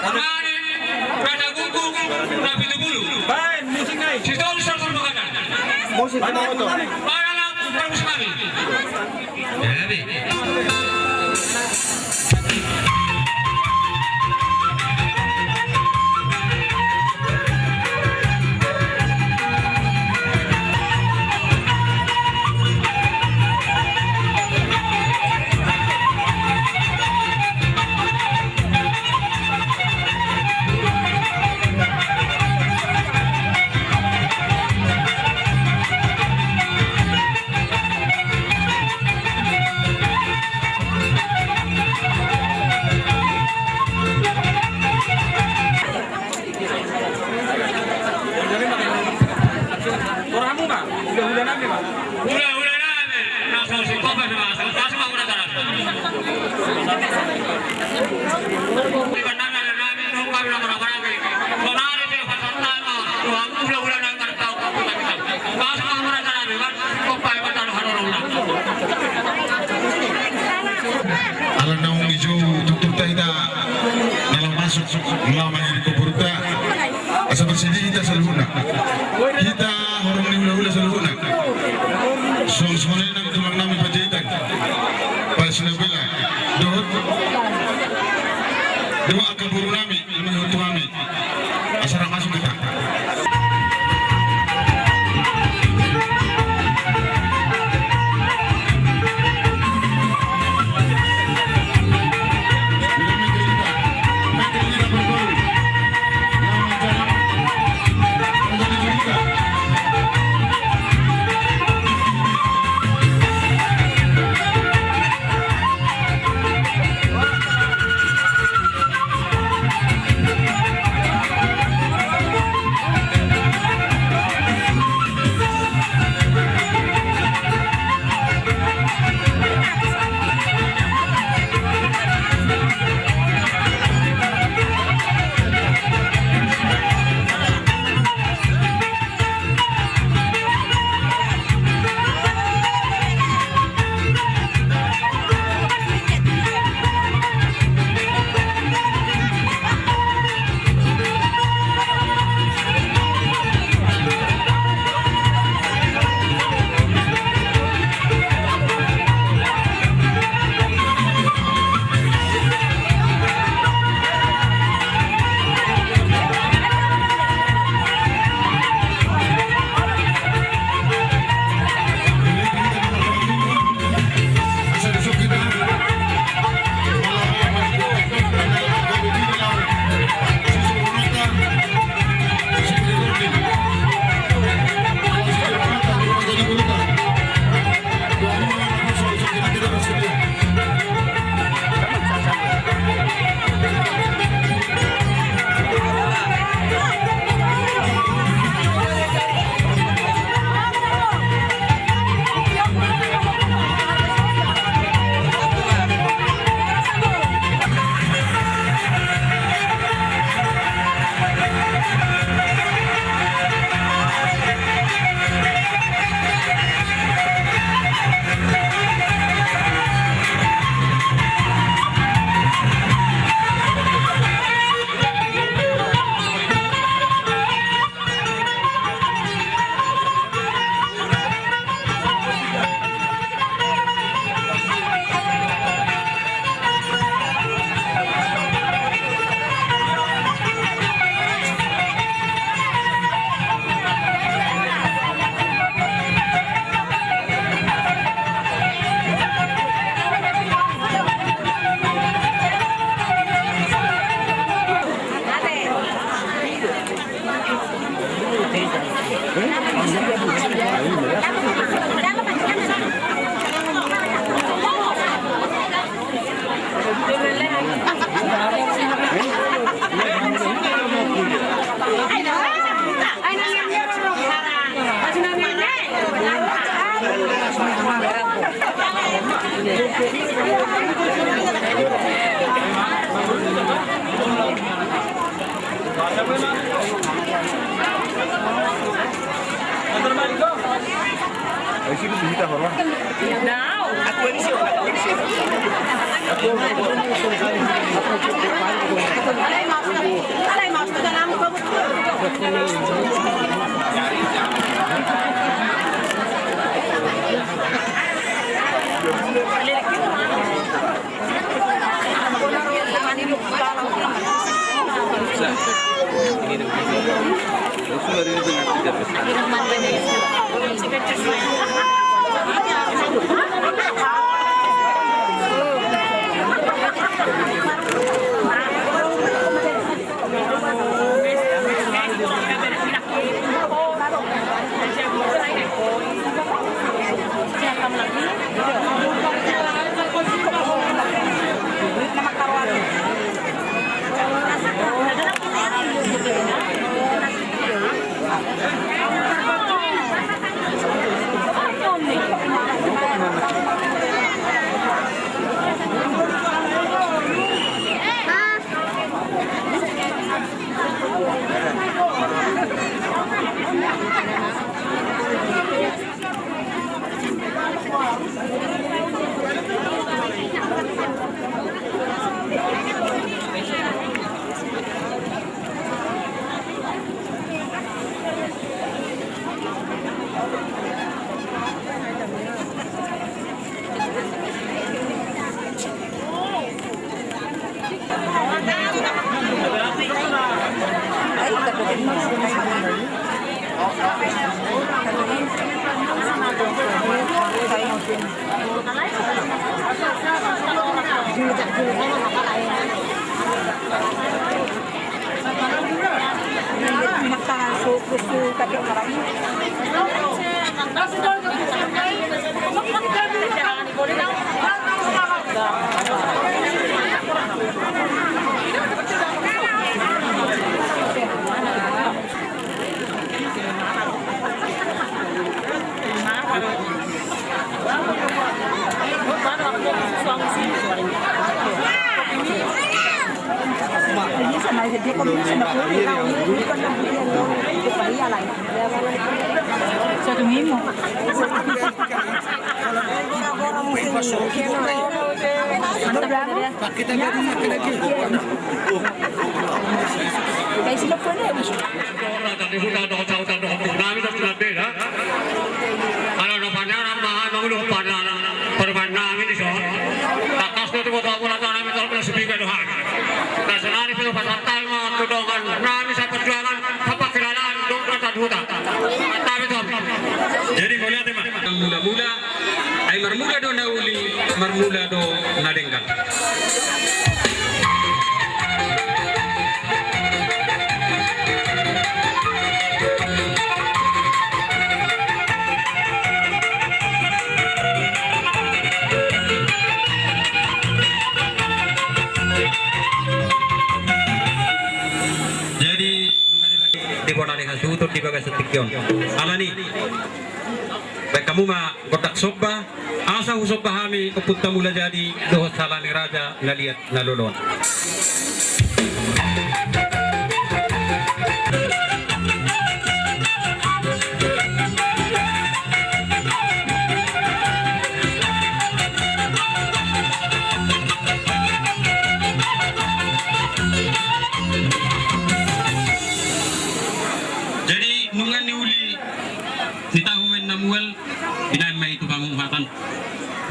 Kemarin Raja Gunggung Nabi Tugulu. Baik, musik naik. Sidol Sarkul Bakadan. Musik apa itu? Para anak bagus sekali. Jadi. Oramu Pak, udah nabi Pak. Udah nabi. Langsung si Kopa sama Tasma udah tarat. Bukan nana nabi Kopa bilang orang-orang kayak sonari dia pasal tanah. Udah nang tahu kita. Tasma udah tarat kan Kopa itu taruh orang. Alam naung hijau tutup taida dalam masuk lama yang kuburta asa bersih kita selalu kita orang ni hula selalu soalnya nang tulang nami pajitan pas nabila dohot dua akal buru nami lebih untuk kami asal masuk kita. Aku Jadi mula tema mula-mula ay marmula do nauli marmula do nadenggal. Di bagai setikyon alani baik kamu ma kotak sobba asa usop pahami keputa mula jadi doh salani raja ngaliat nalolon.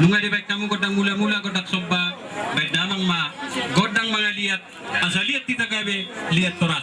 Nunga di baik kamu godang mula-mula godak sobba baik damang ma godang mga liat asa liat kita gabe liat torat.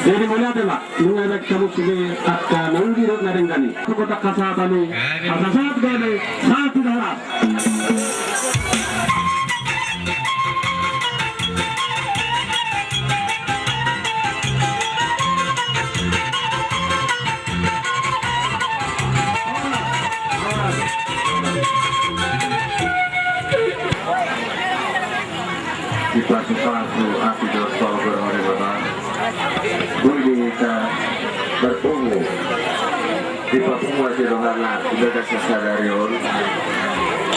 Jadi mulai adalah mengadak kamu sebagai akan menggirut narengani. Kota kasatani, asasat gani, satu darah. Di pasu-pasu api josol berhari-hari kita bertemu di Papua di Rohana sudah sesadarion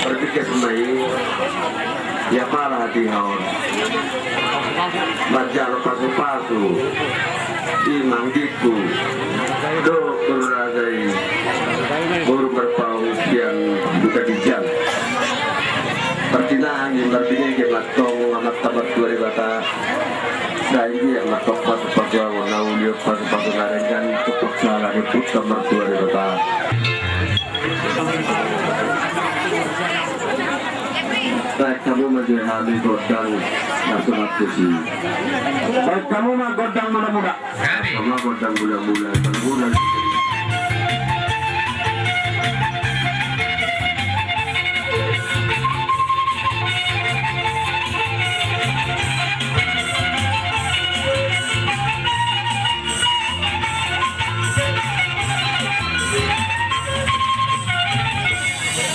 berpikir semai ya malah di haun baca pasu-pasu di manggiku do berrazai baru berpau yang buka dijang pertinaan yang berbeda yang matong amat tamat dua ribata nah ini yang matok pas-pas yang warna uliuk pas-pas ngarengan cukup salah itu nomor 2 ribata baik kamu menjadi godang nasional kusi baik kamu mah godang mana muda kamu godang bulan-bulan bulan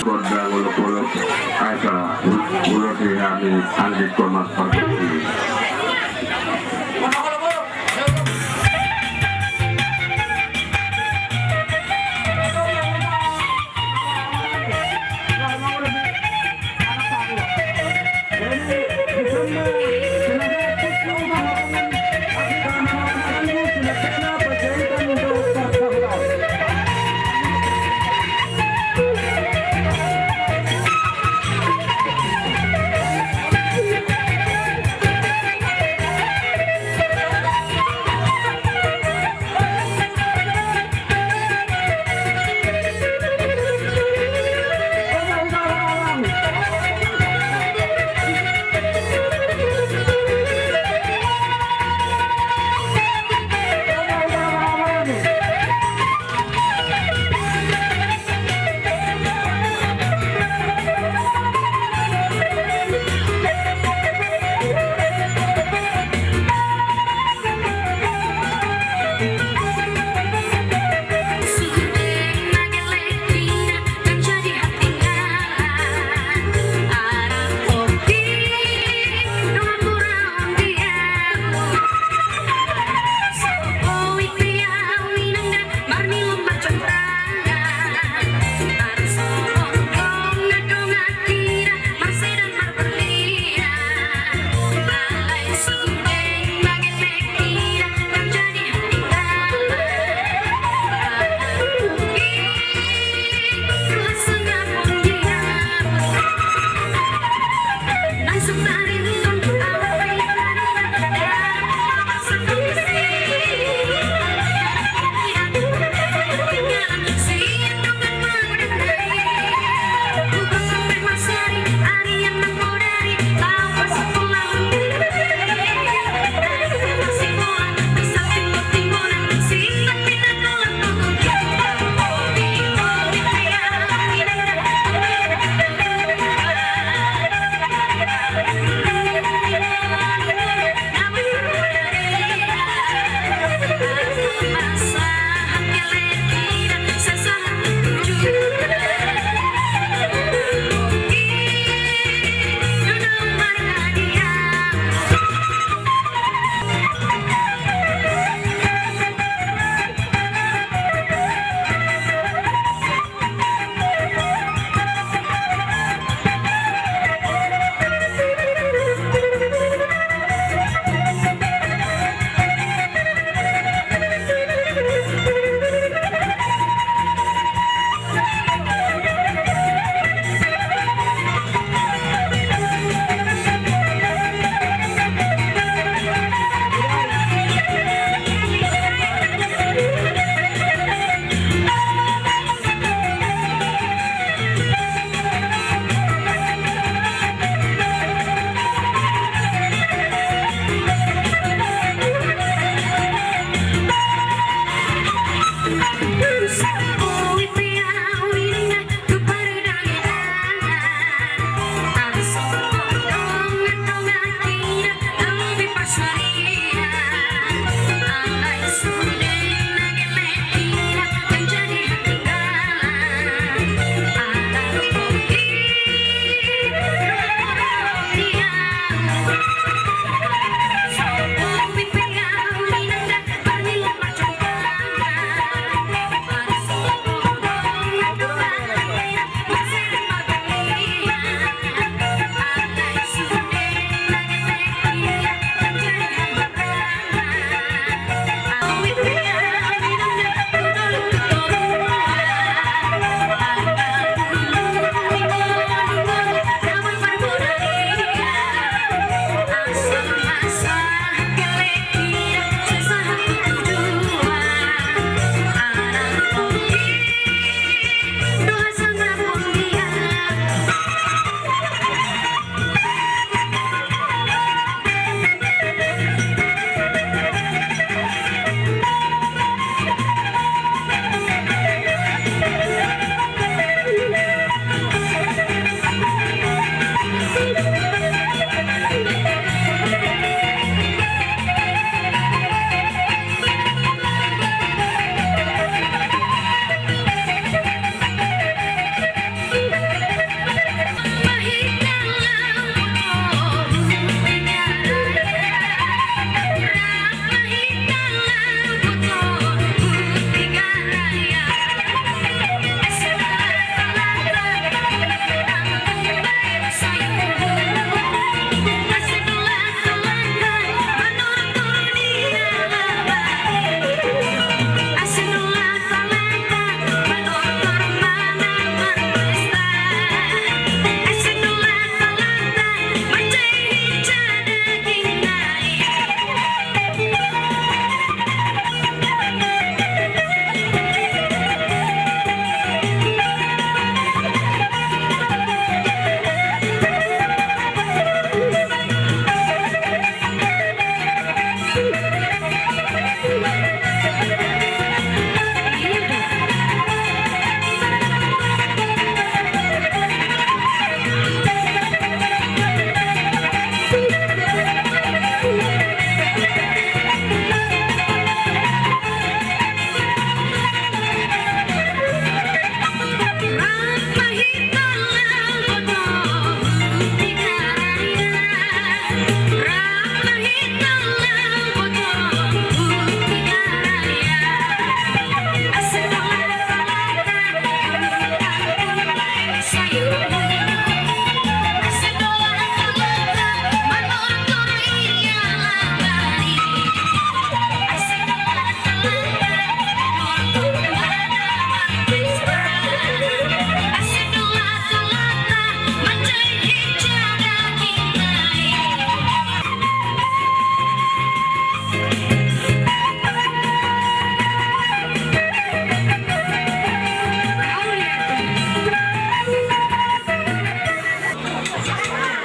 godang uluk-uluk asa uluk dihami andit komas pagi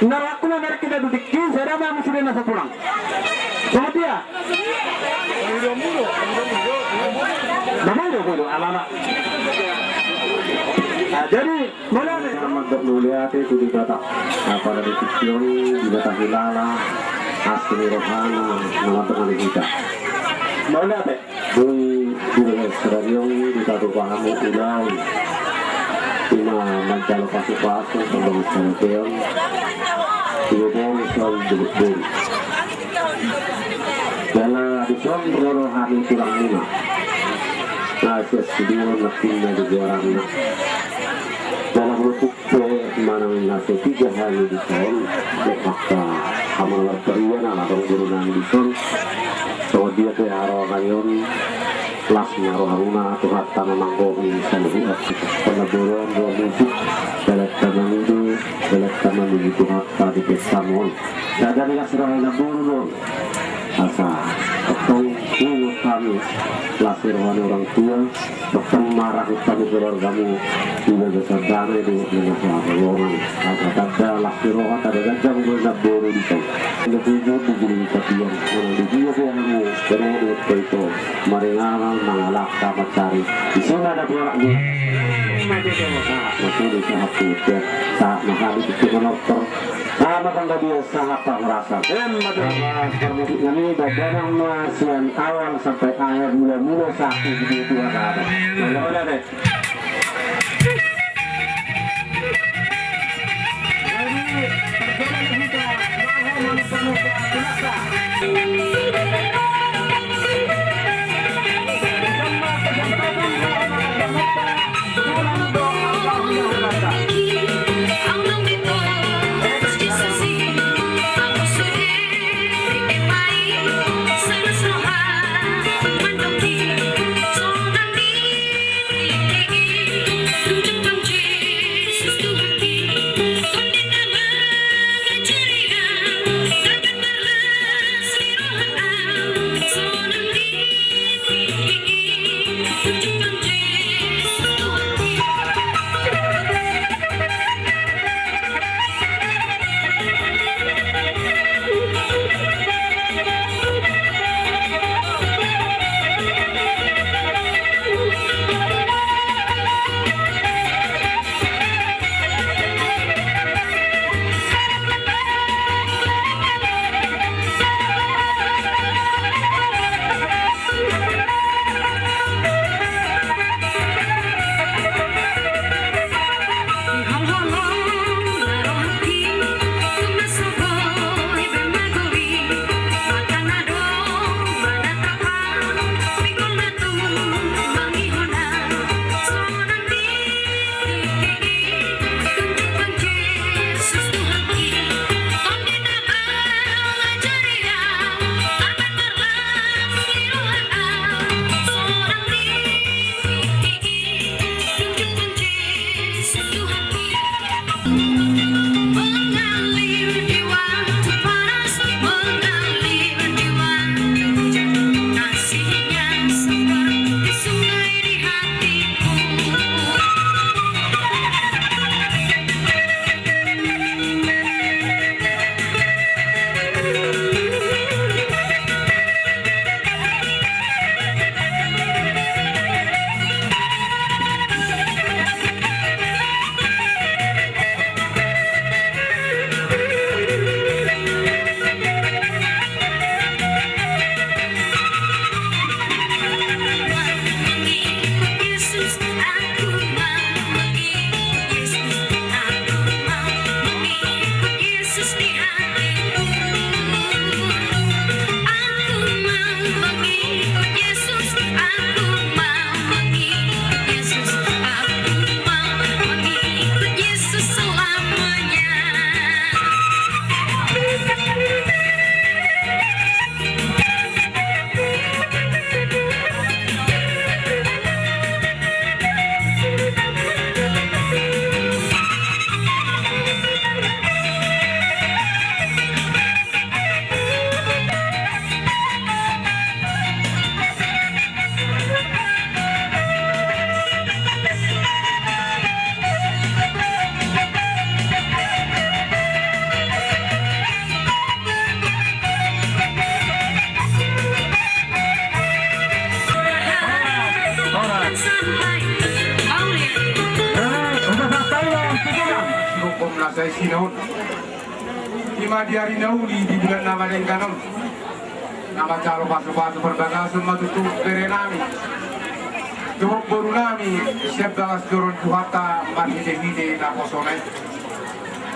narakuna dari kita dudikin saya mau sudah nasa pulang. Kemudian Namanya anak-anak. Nah, jadi mana nih? Selamat bermulia itu di kata pada detik di kata hilala asli rohana nama dengan kita. Mana teh? Di serayong di kata pahamu ulang. Ina mencalo pasu-pasu sebelum serayong. Tiga selalu duduk. Dalam adison berrohani tulang lima. Nasihat sedih naktinya di jarangnya. Dalam bentuk mana nasi 3 hari di son, maka amal berperian atau gurunan di son. So dia ke arah kayon, kelas naruh haruna atau hatta memanggoki selalu penaburan dua musik dalam taman itu dalam taman itu hatta di pesamon. Jadi asrama naburu asa atau kami lasir orang tua bahkan marah kami keluargamu juga besar damai di negara golongan ada lasir orang ada gajah bernaburu di sana lebih jauh begini katian orang di dia kamu berada itu meringangan mengalak dapat cari di sana ada orangnya masih di sana putih saat mahal itu menopter sama kan dia sangat merasa ini bagian masian awal sampai akhir mula-mula sakit begitu ada udah deh Thank you. saya sinahun. Ima diari nauli di bulan nama den kanom. Nama calo pasu-pasu perbatasan matutu perenami. Tuhuk baru nami siap dalas turun kuhata marhide-hide na posonai.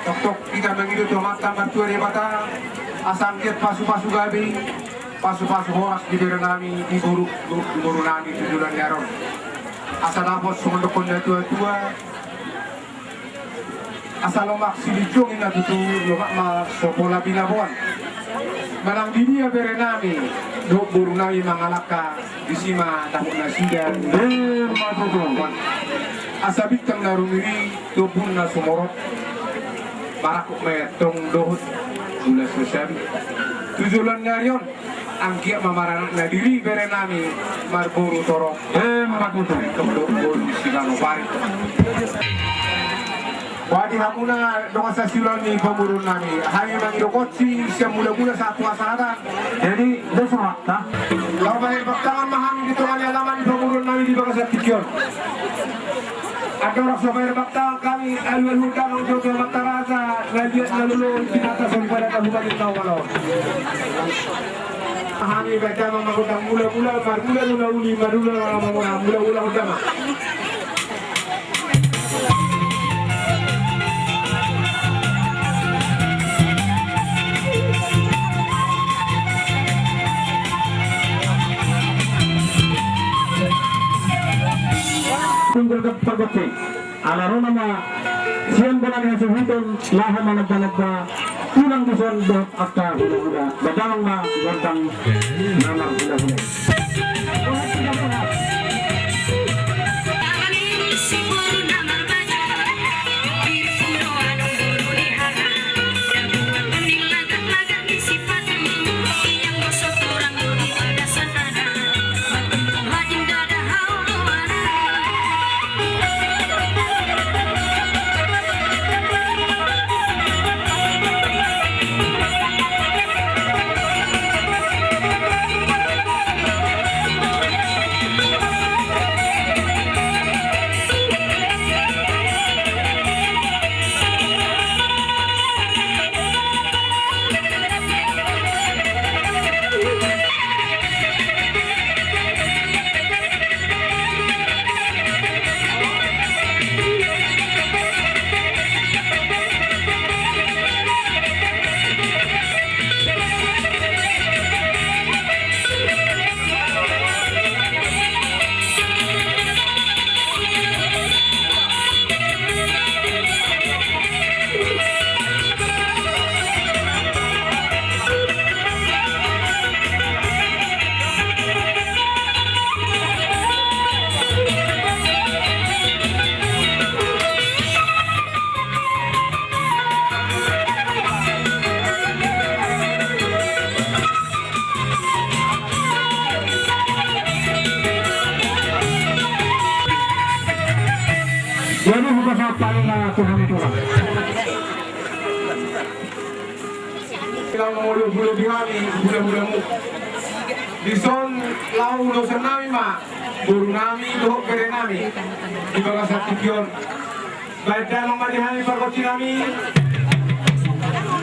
Tok-tok kita mengidu tuh mata martua de bata. Asangkit pasu-pasu gabi. Pasu-pasu horas di perenami di buru nami tujuan yaron. Asal lapos sumendokon na tua-tua. Asal lomak silijong ina tutu lomak ma sopola binabuan. Malang di dia berenami do burunami mangalaka disima tahun nasidan bermatutuan. Asabik tang narumiri do bunna sumorot. Barakuk metong dohut gula sesabi. Tujulan nyarion angkia mamaranak na diri berenami marburu torok bermatutuan kemdok bolu siganopari. Wadi hamuna dengan sasiulan ni pemurun nami. Hari mangido kotsi siang mula-mula satu asaratan. Jadi besok waktu. Kalau bayar baktangan mahami di tengah halaman pemurun nami di Bagasat Tikion. Ada orang bayar baktangan kami alwal hutang untuk bakta rasa lajiat lalu binata daripada kabupaten Tawalo. Mahami baca memang mula-mula uli mula-mula utama. Tunggal pergote ala rona ma siang bulan yang sehudon laha managdanagda tulang duson dot akta hula-hula badang ma gantang nanar hula-hula. Jadi bukan apa yang Tuhan Tuhan. Bilang mulu-mulu dihami, bula-bulamu. Di son lau dosen nami ma, buru nami dohok kere nami. Di Bagasat Tikion. Baik dalam madihami perkoti nami.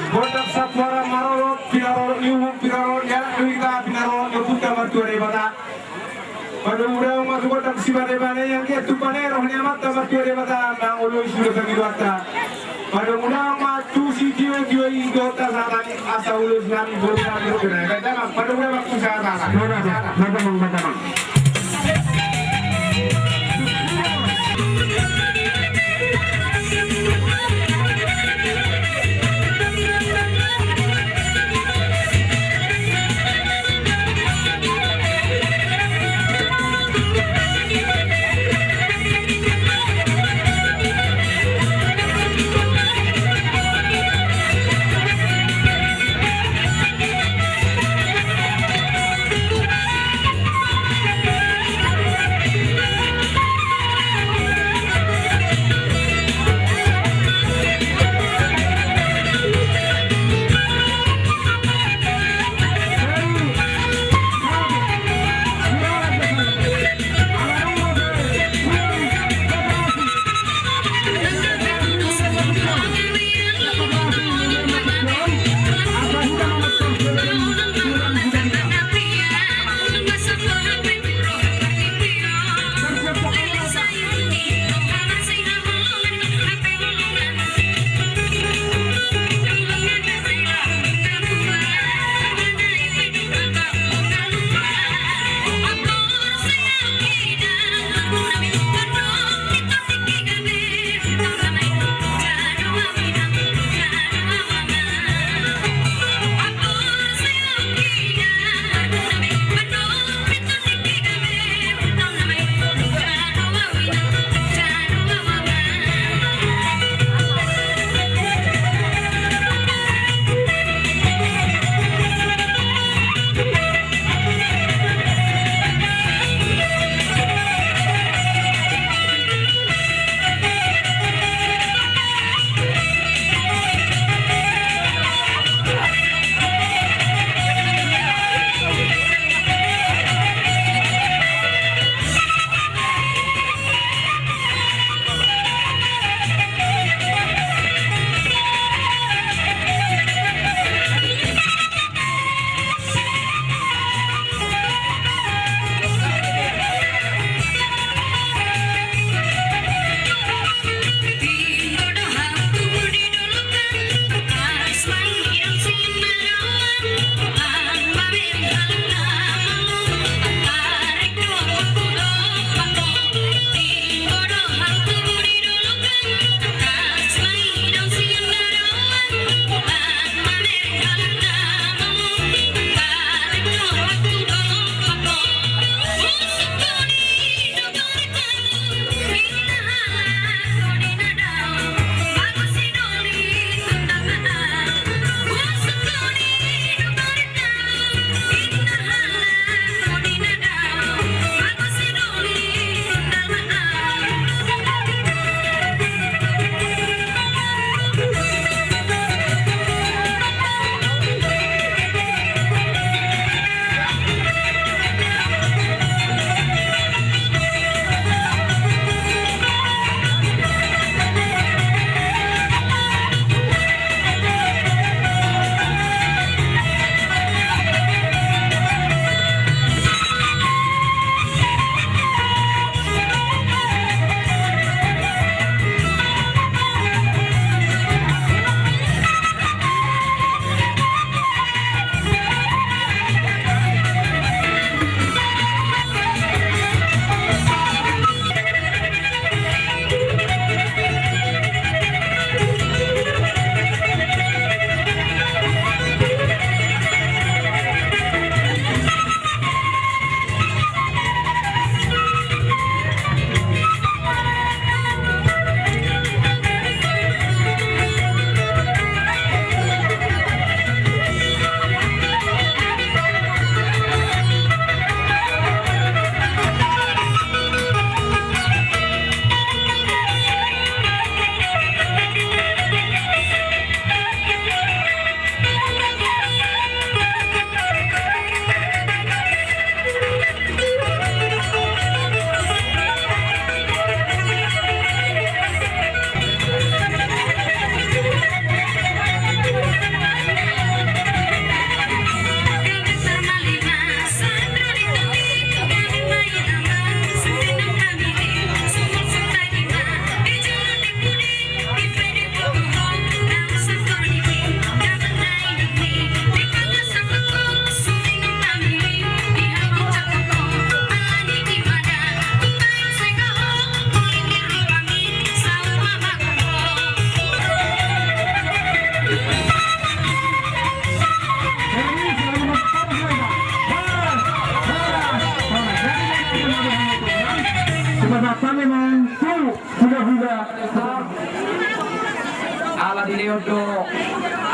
Bodak satwara marolot, pinarolot nyuhuk, pinarolot jarak kita, pinarolot nyubuka martua debata. Pada muda masuk kotak si bade-bade yang dia tu pane rohnya mata martua debata, bang ulu sudah pergi wakta. Pada muda matu si jiwa-jiwa itu tasatani asal ulus nami bosan itu kena. Pada muda waktu saya tanya. Betul.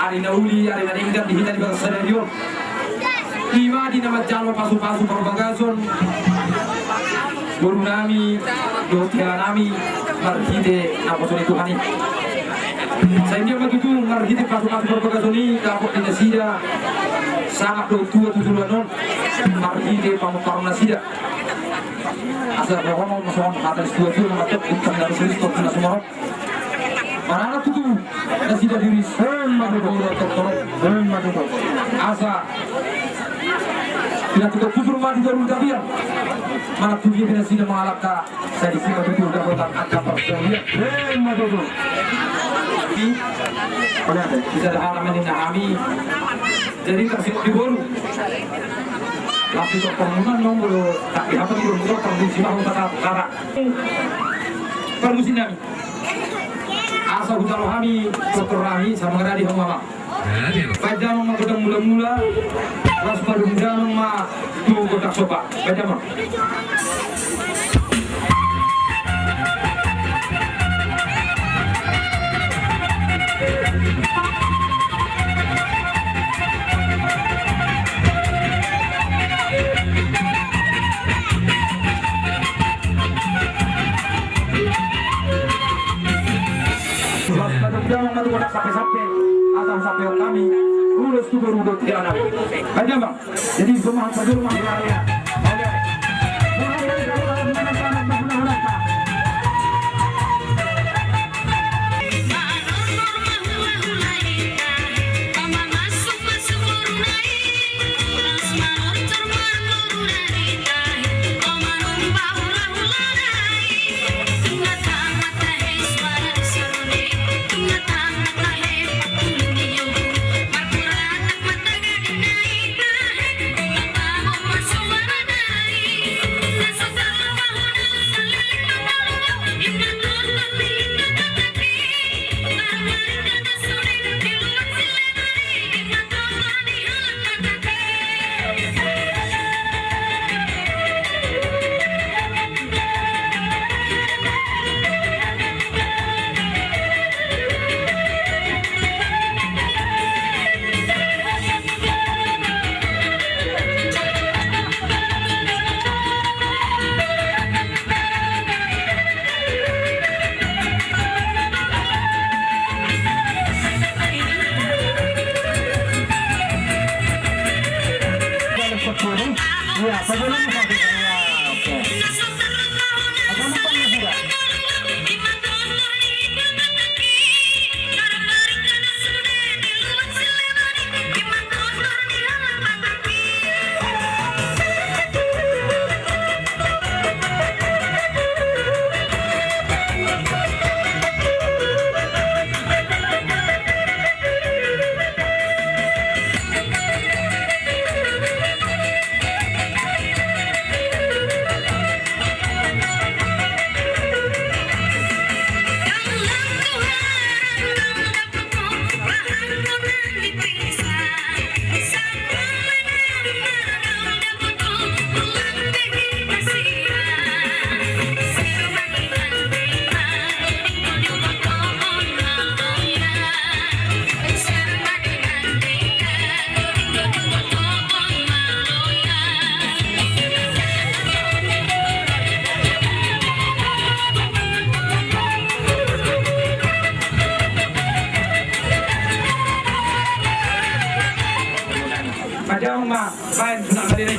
Ari nauli, ari maningkat di hita di bangsa stadion. Iwa di nama jalo pasu-pasu perbagason. Guru nami, dotiara nami, marhide apa sore Tuhan ini. Saya dia begitu marhide pasu-pasu perbagason ini dapat di nasida. Sangat tua tujuan marhide pamu-pamu nasida. Asal berhormat masalah kata istiwa mengatur bukan dari sini kau kena semua. Mana tu nasida diri semua betul. Asa tidak cukup kusur mati dari dia. Mana tu dia nasida mengalahkan saya disini betul dapat angka persen. Semua betul. Ada bisa halaman ini kami. Jadi kasih diboru. Lapis pengguna nomor tapi apa di nomor permusim aku kata permusim kami asal hutan kami Dr. Rahi sama ngada di mama pada mama kita mula-mula ras pada mama tu kotak sopa pada mama jangan madu sampai-sampai atau sampai kami lulus tu baru di anak. Baca bang. Jadi rumah saja rumah raya. Padahal mah main senang diri.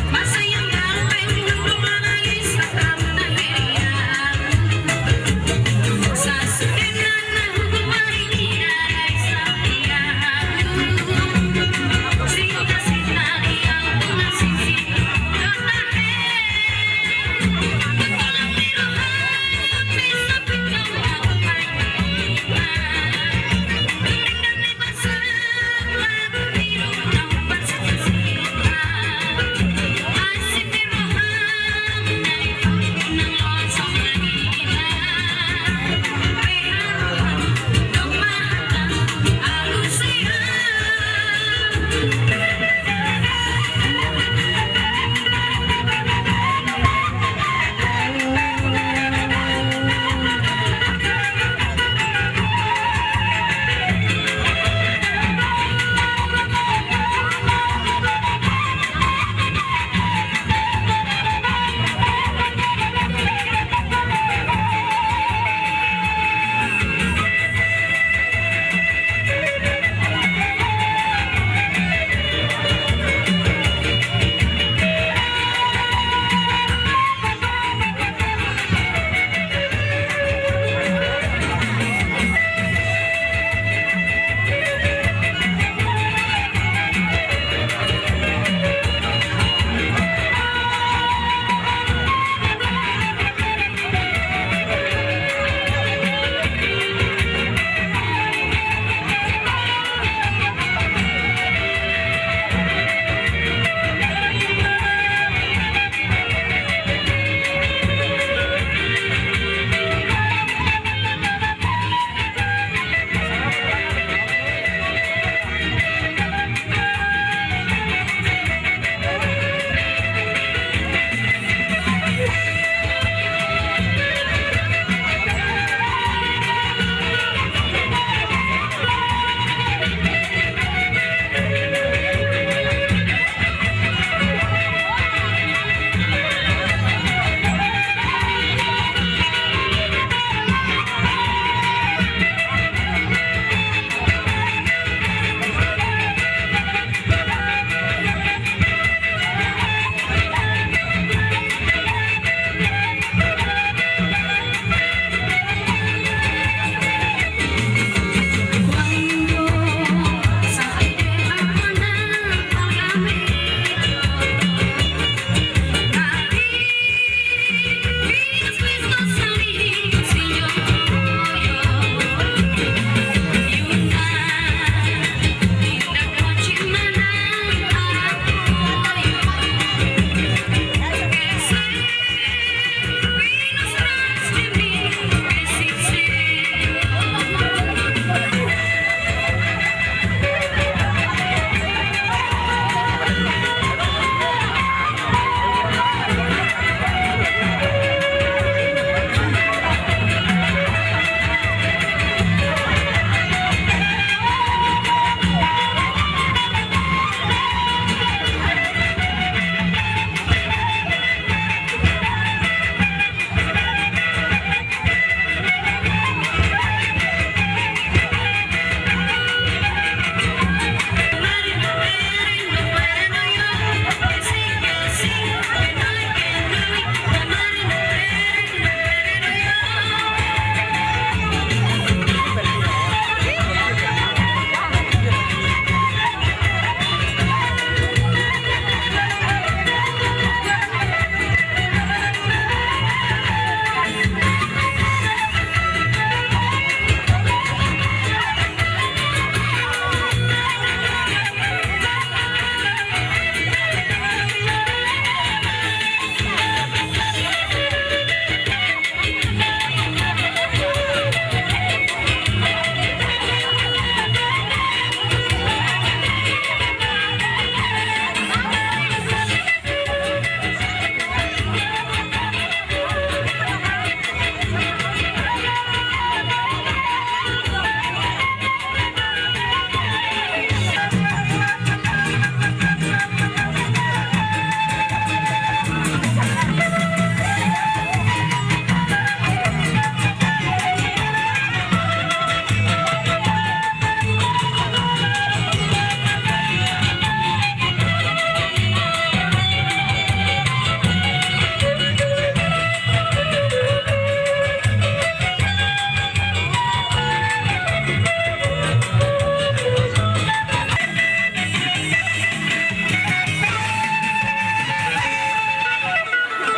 Masa yang gampang belum menangis, tak menangis.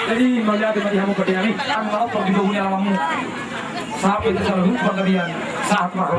Jadi melihat kamu pada kami, kamu kalau pergi punya lamamu. Sampai itu selalu penggabian saat malam.